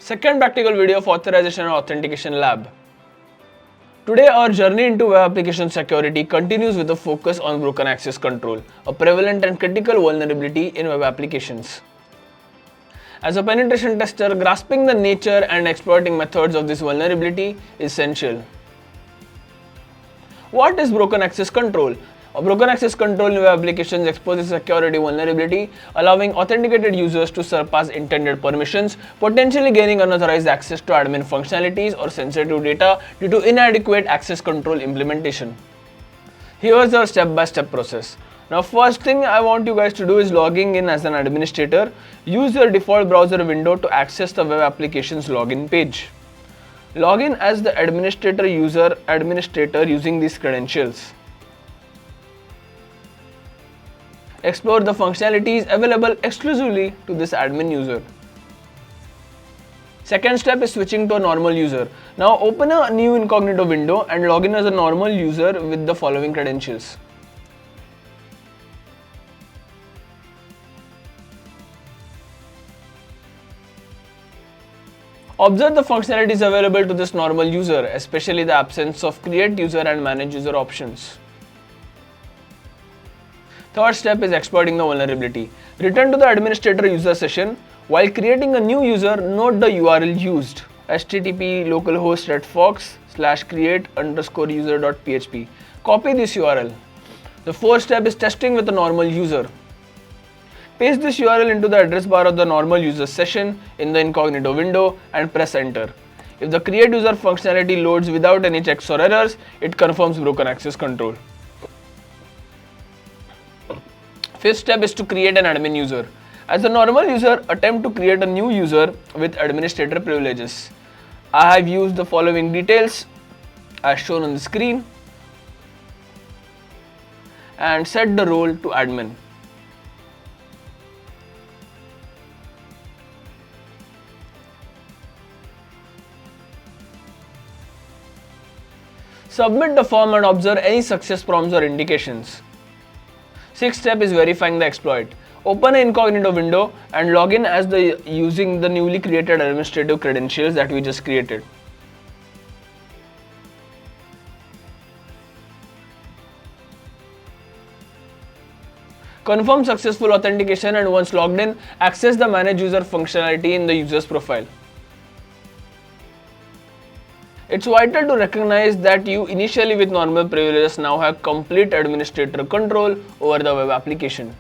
Second practical video of Authorization and Authentication Lab. Today our journey into web application security continues with a focus on broken access control, a prevalent and critical vulnerability in web applications. As a penetration tester, grasping the nature and exploiting methods of this vulnerability is essential. What is broken access control? A broken access control in web applications exposes security vulnerability, allowing authenticated users to surpass intended permissions, potentially gaining unauthorized access to admin functionalities or sensitive data due to inadequate access control implementation. Here's our step-by-step process. Now, first thing I want you guys to do is logging in as an administrator. Use your default browser window to access the web application's login page. Log in as the administrator using these credentials. Explore the functionalities available exclusively to this admin user. Second step is switching to a normal user. Now open a new incognito window and log in as a normal user with the following credentials. Observe the functionalities available to this normal user, especially the absence of create user and manage user options. Third step is exploiting the vulnerability. Return to the administrator user session. While creating a new user, note the URL used: http localhost redfox/create_user.php. Copy this URL. The fourth step is testing with a normal user. Paste this URL into the address bar of the normal user session in the incognito window and press enter. If the create user functionality loads without any checks or errors, it confirms broken access control. Fifth step is to create an admin user. As a normal user, attempt to create a new user with administrator privileges. I have used the following details as shown on the screen and set the role to admin. Submit the form and observe any success prompts or indications. Sixth step is verifying the exploit. Open an incognito window and log in as using the newly created administrative credentials that we just created. Confirm successful authentication, and once logged in, access the manage user functionality in the user's profile. It's vital to recognize that you initially with normal privileges now have complete administrator control over the web application.